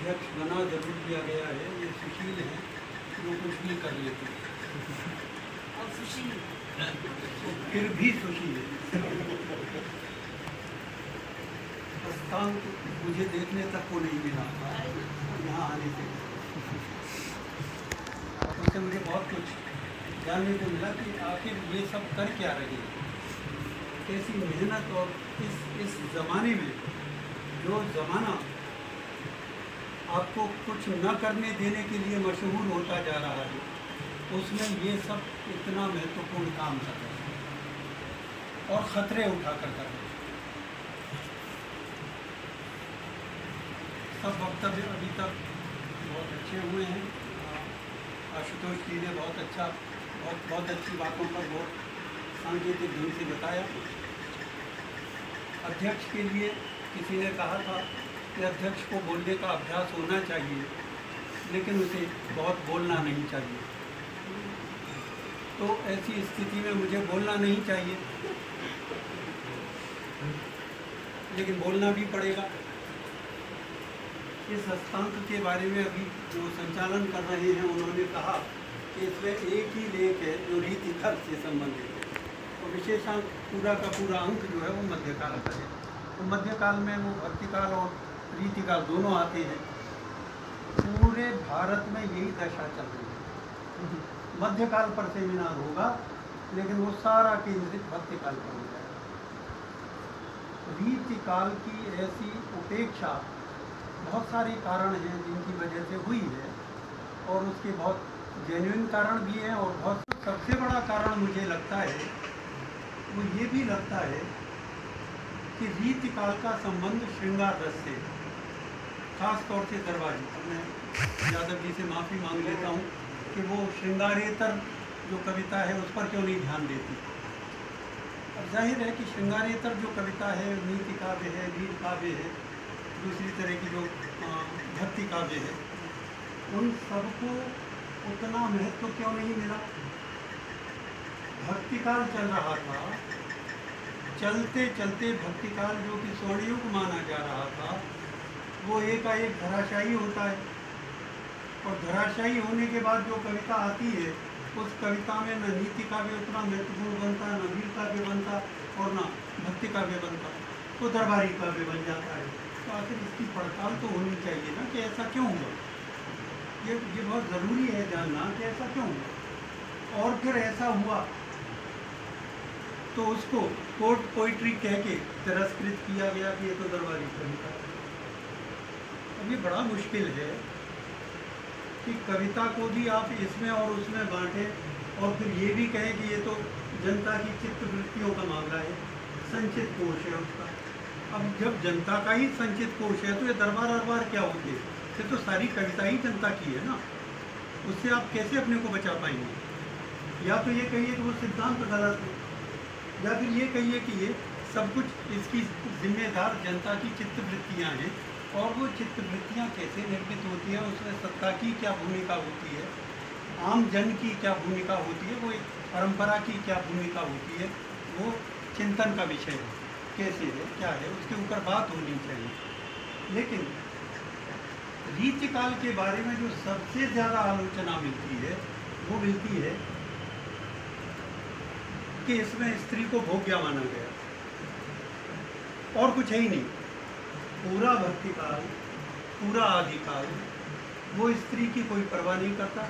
अध्यक्ष बना जरूर दिया गया है। ये सुशील है, वो कुछ भी कर लेते हैं और सुशील तो फिर भी सुशील है। स्थान मुझे देखने तक को नहीं मिला यहाँ आने से। उनसे मुझे बहुत कुछ जानने को मिला कि आखिर ये सब कर क्या रहे हैं, कैसी मेहनत। और इस ज़माने में जो ज़माना आपको कुछ न करने देने के लिए मशहूर होता जा रहा है, उसमें ये सब इतना महत्वपूर्ण काम कर रहे हैं और ख़तरे उठा कर रहे हैं। सब वक्तव्य अभी तक बहुत अच्छे हुए हैं। आशुतोष जी ने बहुत अच्छी बातों पर बहुत सांकेतिक ढंग से बताया। अध्यक्ष के लिए किसी ने कहा था कि अध्यक्ष को बोलने का अभ्यास होना चाहिए, लेकिन उसे बहुत बोलना नहीं चाहिए। तो ऐसी स्थिति में मुझे बोलना नहीं चाहिए, लेकिन बोलना भी पड़ेगा। इस हस्तांक के बारे में अभी जो संचालन कर रहे हैं, उन्होंने कहा कि इसमें एक ही लेख है जो रीति खर्च से संबंधित है, और विशेषांक पूरा का पूरा अंक जो है वो मध्यकाल का है। तो मध्यकाल में वो भक्तिकाल और रीतिकाल दोनों आते हैं। पूरे भारत में यही दशा चल रही है। मध्यकाल पर सेमिनार होगा, लेकिन वो सारा केंद्रित भक्तिकाल पर हो जाएगा। रीतिकाल की ऐसी उपेक्षा बहुत सारे कारण हैं जिनकी वजह से हुई है, और उसके बहुत जेन्युइन कारण भी हैं। और बहुत सबसे बड़ा कारण मुझे लगता है, वो ये भी लगता है कि रीतिकाल का संबंध श्रृंगार रस से, खास तौर से दरबारी। मैं यादव जी से माफ़ी मांग लेता हूँ कि वो श्रृंगारेतर जो कविता है उस पर क्यों नहीं ध्यान देती। अब जाहिर है कि श्रृंगारेतर जो कविता है, नीति काव्य है, वीर काव्य है, दूसरी तरह की जो भक्ति काव्य है, उन सबको उतना महत्व क्यों नहीं मिला। भक्तिकाल चल रहा था, चलते चलते भक्तिकाल जो कि स्वर्णयुग माना जा रहा था, वो एकाएक धराशायी होता है। और धराशायी होने के बाद जो कविता आती है, उस कविता में न नीति काव्य उतना महत्वपूर्ण बनता, न वीर काव्य बनता, और न भक्ति काव्य बनता, तो दरबारी काव्य बन जाता है। तो आखिर इसकी पड़ताल तो होनी चाहिए ना कि ऐसा क्यों हुआ। ये बहुत ज़रूरी है जानना कि ऐसा क्यों हुआ। और फिर ऐसा हुआ तो उसको कोर्ट पोइट्री कह के तिरस्कृत किया गया कि ये तो दरबारी कविता है। अब ये बड़ा मुश्किल है कि कविता को भी आप इसमें और उसमें बांटें, और फिर ये भी कहें कि ये तो जनता की चित्त वृत्तियों का मामला है, संचित कोश है उसका। अब जब जनता का ही संचित कोश है, तो ये दरबार अरबार क्या होते हैं? ये तो सारी कविता ही जनता की है ना। उससे आप कैसे अपने को बचा पाएंगे? या तो ये कहिए कि वो सिद्धांत गलत है, या फिर ये कहिए कि ये सब कुछ इसकी जिम्मेदार जनता की चित्तवृत्तियाँ हैं, और वो चित्तवृत्तियाँ कैसे निर्मित होती हैं, उसमें सत्ता की क्या भूमिका होती है, आम जन की क्या भूमिका होती है, वो एक परंपरा की क्या भूमिका होती है, वो चिंतन का विषय है। कैसे है, क्या है, उसके ऊपर बात होनी चाहिए। लेकिन रीतिकाल के बारे में जो सबसे ज़्यादा आलोचना मिलती है, वो मिलती है कि इसमें स्त्री को भोग्या माना गया, और कुछ है ही नहीं। पूरा भक्तिकाल, पूरा आदिकाल वो स्त्री की कोई परवाह नहीं करता,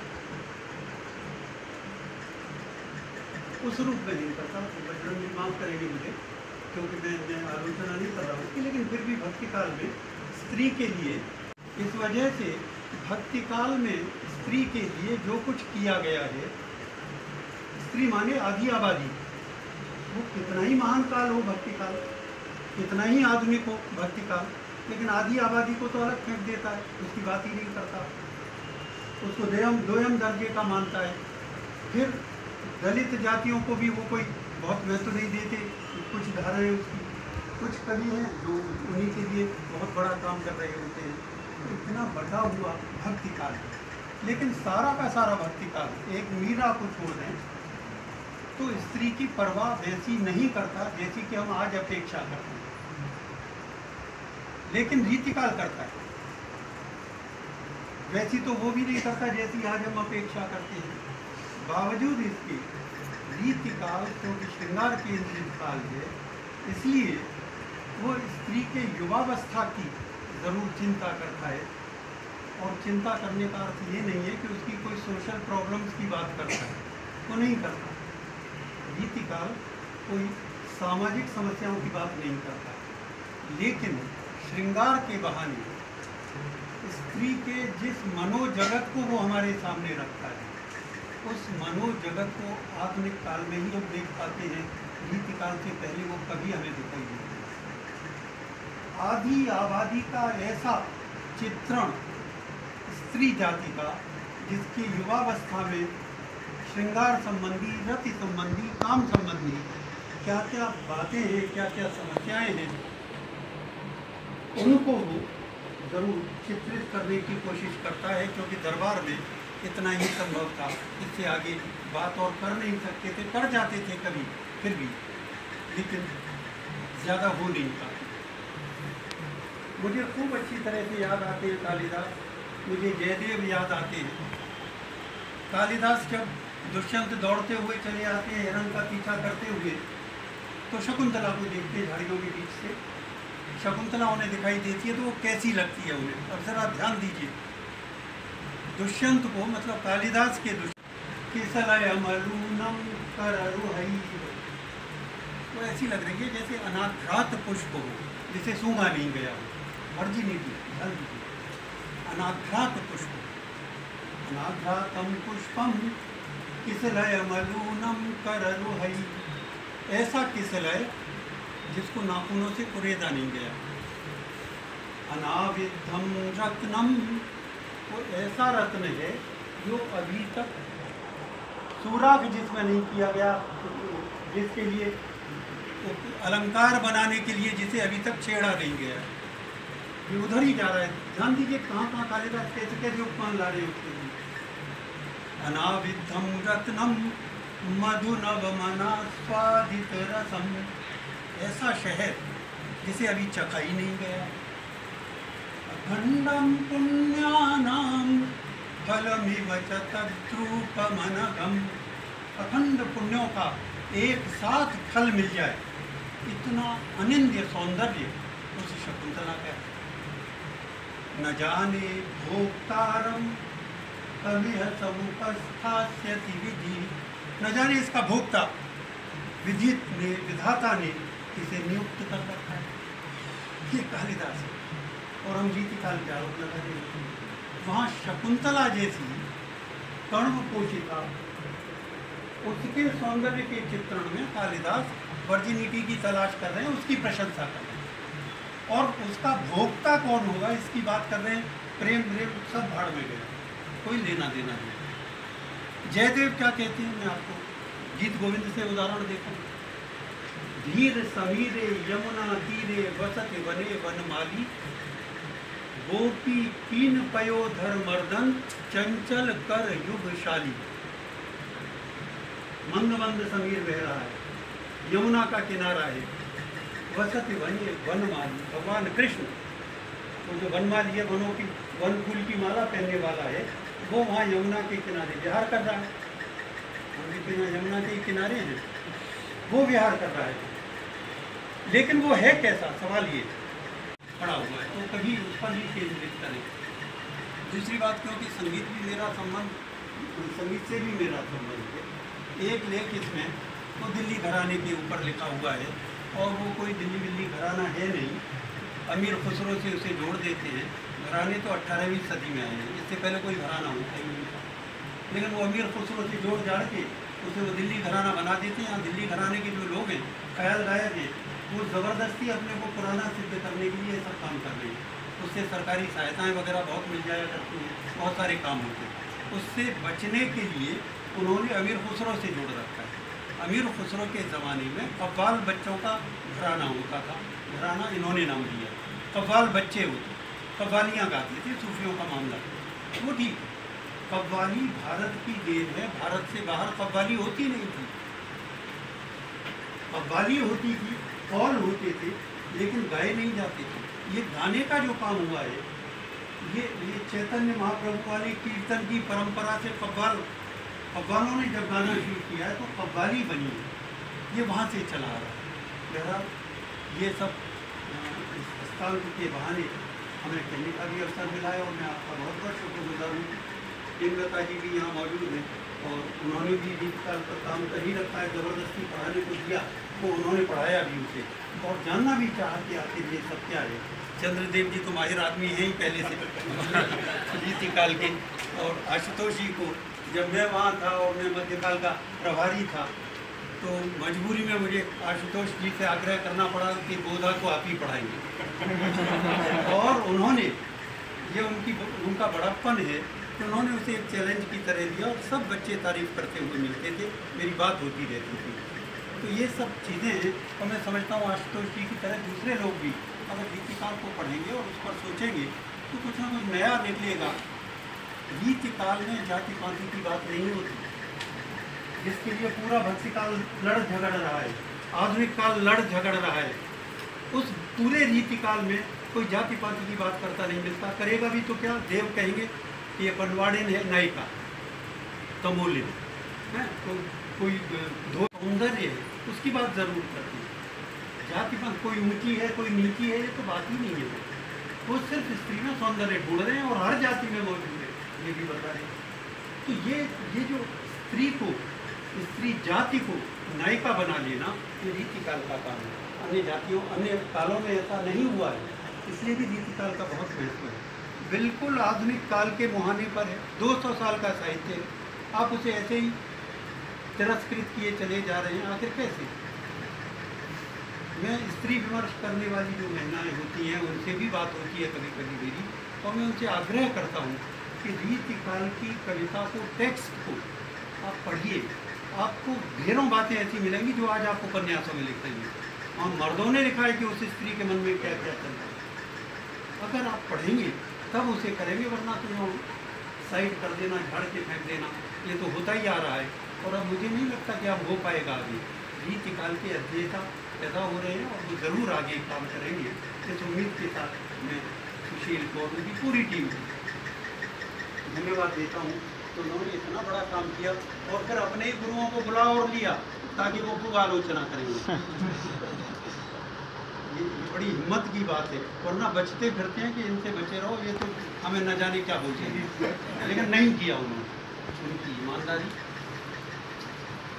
उस रूप में नहीं करता। बजरंग जी माफ़ करेंगे मुझे, क्योंकि मैं आलोचना नहीं कर रहा हूँ, लेकिन फिर भी भक्तिकाल में स्त्री के लिए, इस वजह से भक्तिकाल में स्त्री के लिए जो कुछ किया गया है, स्त्री माने आदि आबादी, वो कितना ही महान काल हो भक्तिकाल, कितना ही आधुनिक हो भक्तिकाल, लेकिन आदि आबादी को तो अलग फेंक देता है, उसकी बात ही नहीं करता, उसको दोयम दर्जे का मानता है। फिर दलित जातियों को भी वो कोई बहुत महत्व नहीं देते। कुछ धाराएं उसकी, कुछ कवि हैं जो उन्हीं के लिए बहुत बड़ा काम कर रहे होते हैं। इतना बटा हुआ भक्तिकाल है, लेकिन सारा का सारा भक्तिकाल एक मीरा को छोड़ दें तो स्त्री की परवाह वैसी नहीं करता जैसी कि हम आज अपेक्षा करते हैं, लेकिन रीतिकाल करता है। वैसी तो वो भी नहीं करता जैसी आज हम अपेक्षा करते हैं। बावजूद इसके रीतिकाल क्योंकि श्रृंगार केंद्रित काल है, इसलिए वो स्त्री के युवावस्था की ज़रूर चिंता करता है। और चिंता करने का अर्थ ये नहीं है कि उसकी कोई सोशल प्रॉब्लम्स की बात करता है, वो नहीं करता। रीतिकाल कोई सामाजिक समस्याओं की बात नहीं करता, लेकिन श्रृंगार के बहाने स्त्री के जिस मनोजगत को वो हमारे सामने रखता है, उस मनोजगत को आधुनिक काल में ही हम देख पाते हैं। रीतिकाल से पहले वो कभी हमें दिखाई नहीं देता। आदि आबादी का ऐसा चित्रण स्त्री जाति का, जिसकी युवावस्था में श्रृंगार संबंधी, रति संबंधी, काम संबंधी क्या क्या बातें हैं, क्या क्या समस्याएं हैं, उनको वो ज़रूर चित्रित करने की कोशिश करता है। क्योंकि दरबार में इतना ही संभव था, इससे आगे बात और कर नहीं सकते थे। कर जाते थे कभी फिर भी, लेकिन ज़्यादा हो नहीं पाते। मुझे खूब अच्छी तरह से याद आते हैं कालिदास, मुझे जयदेव याद आते हैं। कालिदास जब दुष्यंत दौड़ते हुए चले आते हैं हिरण का पीछा करते हुए, तो शकुंतला को देखते हैं झाड़ियों के बीच से। शकुंतला उन्हें दिखाई देती है तो वो कैसी लगती है उन्हें। और ज़रा ध्यान दीजिए, दुष्यंत को, मतलब कालिदास के किसलयमलूनम कररुहई, वो ऐसी लग रही है जैसे अनाघ्रात पुष्प हो, जिसे सूंघा नहीं गया हो। मर्जी नहीं दी, ध्यान दीजिए, अनाघ्रात पुष्प, अनाघ्रातम पुष्पम किसलयमलूनम कररुहई, ऐसा किसलय जिसको नाखूनों से कुरेदा नहीं गया। अनाविद्धम रत्नम, वो ऐसा रत्न है जो अभी तक सुराग जिसमें नहीं किया गया, जिसके लिए अलंकार बनाने के लिए जिसे अभी तक छेड़ा नहीं गया, ये उधर ही जा रहा है। ध्यान दीजिए कहाँ कहाँ कालिदास कैसे कैसे उपमान ला रहे हैं उसके लिए। अनाविद्धम रत्नम मधुनवमनास्वादित रसम, ऐसा शहद जिसे अभी चखा ही नहीं गया। अखंडम पुण्यानाम फलमिव च तद्रूपमनघम, अखंड पुण्यों का एक साथ फल मिल जाए, इतना अनिंद्य सौंदर्य उस शकुंतला का। न जाने भोक्तारम कमिह समुपस्थास्यति विधि, न जाने इसका भोक्ता विधित ने, विधाता ने इसे नियुक्त कर रखा है। ये कालिदास है। और हम रीतिकाल के आरोप लगा रहे हैं। वहाँ शकुंतला जैसी कर्णपोषिता, उसके सौंदर्य के चित्रण में कालिदास वर्जिनिटी की तलाश कर रहे हैं, उसकी प्रशंसा कर रहे हैं। और उसका भोक्ता कौन होगा इसकी बात कर रहे हैं। प्रेम प्रेम सब भाड़ में गया, कोई लेना देना नहीं। जयदेव क्या कहते हैं, मैं आपको गीत गोविंद से उदाहरण देता हूँ। धीर समीरे यमुना तीरे वसत वने वनमाली, गोपी कीन पयोधर मर्दन चंचल कर युगशाली। मंद मंद समीर बह रहा है, यमुना का किनारा है, वसत वने वनमाली, भगवान कृष्ण वो जो वनमाली है, वनों की, वन फूल की माला पहनने वाला है, वो वहाँ यमुना के किनारे विहार कर रहा है। हम भी यमुना के किनारे हैं, वो विहार कर रहा है। लेकिन वो है कैसा, सवाल ये पड़ा हुआ है, तो कभी उस पर भी केंद्रित करें। दूसरी बात, क्योंकि संगीत भी मेरा संबंध, संगीत से भी मेरा संबंध है। एक लेख इसमें तो दिल्ली घराने के ऊपर लिखा हुआ है, और वो कोई दिल्ली घराना है नहीं, अमीर खुसरो से उसे जोड़ देते हैं। घराने तो 18वीं सदी में आए हैं, इससे पहले कोई घराना होता ही नहीं था। लेकिन वो अमीर खुसरो से जोड़ जाड़ के उसे वो दिल्ली घराना बना देते हैं। यहाँ दिल्ली घराने के जो लोग हैं, ख्याल गायक हैं, वो ज़बरदस्ती अपने को पुराना सिद्ध करने के लिए सब काम कर रहे हैं। उससे सरकारी सहायताएं वगैरह बहुत मिल जाया करती हैं, बहुत सारे काम होते हैं। उससे बचने के लिए उन्होंने अमीर खुसरो से जोड़ रखा है। अमीर खुसरो के ज़माने में कव्वाल बच्चों का घराना होता था, घराना इन्होंने नाम दिया। कव्वाल बच्चे होते, कव्वालियाँ गाते थे, सूफियों का मामला वो ठीक। कव्वाली भारत की देन है, भारत से बाहर कव्वाली होती नहीं थी। कव्वाली होती थी, कौल होते थे, लेकिन गाए नहीं जाते थे। ये गाने का जो काम हुआ है, ये चैतन्य महाप्रभु वाली कीर्तन की परंपरा से कव्वालों ने जब गाना शुरू किया है तो कव्वाली बनी है, ये वहाँ से चला आ रहा है। बहरहाल ये सब इस स्थान के बहाने हमें कहने का भी अवसर मिला है और मैं आपका बहुत बहुत शुक्रगुजार हूँ। प्रेमलता जी भी यहाँ मौजूद हैं और उन्होंने भी दीपकाल पर काम कर ही रखा है, ज़बरदस्ती पढ़ाने को दिया तो उन्होंने पढ़ाया भी उसे और जानना भी चाहा कि आखिर ये सब क्या है। चंद्रदेव जी तो माहिर आदमी हैं ही पहले से रीतिकाल के, और आशुतोष जी को जब मैं वहाँ था और मैं मध्यकाल का प्रभारी था तो मजबूरी में मुझे आशुतोष जी से आग्रह करना पड़ा कि बोधा को आप ही पढ़ाएंगे और उन्होंने ये उनका बड़प्पन है कि उन्होंने उसे एक चैलेंज की तरह दिया और सब बच्चे तारीफ करते हुए मिलते थे, मेरी बात होती रहती थी। तो ये सब चीज़ें हैं और मैं समझता हूँ आशुतोष जी की तरह दूसरे लोग भी अगर रीतिकाल को पढ़ेंगे और उस पर सोचेंगे तो कुछ ना कुछ नया निकलेगा। रीतिकाल में जाति पाति की बात नहीं होती, जिसके लिए पूरा भक्तिकाल लड़ झगड़ रहा है, आधुनिक काल लड़ झगड़ रहा है, उस पूरे रीतिकाल में कोई जाति पाति की बात करता नहीं मिलता। करेगा भी तो क्या, देव कहेंगे कि ये बनवाड़िन है, नायिका तमोलिन है, तो कोई दो सौंदर्य है उसकी बात ज़रूर करती है। जाति पात कोई ऊंची है कोई नीची है, ये तो बात ही नहीं है। वो सिर्फ स्त्री में सौंदर्य ढूंढ रहे हैं और हर जाति में मौजूद है, ये भी बता रहे हैं। तो ये जो स्त्री को, स्त्री जाति को नायिका बना लेना, ये रीतिकाल का काम है। अन्य जातियों अन्य कालों में ऐसा नहीं हुआ है, इसलिए भी रीतिकाल का बहुत महत्व है। बिल्कुल आधुनिक काल के मुहाने पर है, 200 साल का साहित्य है, आप उसे ऐसे ही तिरस्कृत किए चले जा रहे हैं। आखिर कैसे? मैं स्त्री विमर्श करने वाली जो महिलाएं होती हैं उनसे भी बात होती है कभी कभी मेरी, और मैं उनसे आग्रह करता हूँ कि रीतिकाल की कविता को, टेक्स्ट को आप पढ़िए, आपको ढेरों बातें ऐसी मिलेंगी जो आज आप उपन्यासों में लिख रही हैं और मर्दों ने लिखा है कि उस स्त्री के मन में क्या क्या चल रहा है। अगर आप पढ़ेंगे तब उसे करेंगे, वरना तो यूँ साइड कर देना, झाड़ के फेंक देना, ये तो होता ही आ रहा है और अब मुझे नहीं लगता कि अब हो पाएगा आगे। रीतिकाल के अध्येता पैदा हो रहे हैं और वो ज़रूर आगे काम करेंगे, इस उम्मीद के साथ मैं सुशील को और उनकी पूरी टीम को धन्यवाद देता हूँ। तो उन्होंने इतना बड़ा काम किया और फिर अपने ही गुरुओं को बुला और लिया ताकि वो खूब आलोचना करेंगे। ये बड़ी हिम्मत की बात है, वरना बचते फिरते हैं कि इनसे बचे रहो, ये तो हमें न जाने क्या बोलेंगे, लेकिन नहीं किया उन्होंने। उनकी ईमानदारी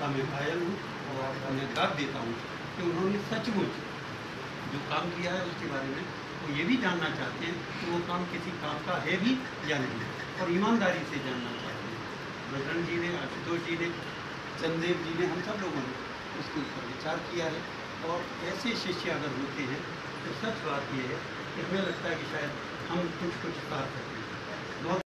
का मैं कायल हूँ और मैं दाद देता हूँ कि उन्होंने सचमुच जो काम किया है उसके बारे में वो ये भी जानना चाहते हैं कि वो काम किसी काम का है भी या नहीं, और ईमानदारी से जानना चाहते हैं। बजरंग जी ने, आशुतोष जी ने, चंदेव जी ने, हम सब लोगों ने उसके ऊपर विचार किया है और ऐसे शिष्य अगर होते हैं तो सच बात ये है कि हमें लगता है कि शायद हम कुछ साथ सकते हैं। बहुत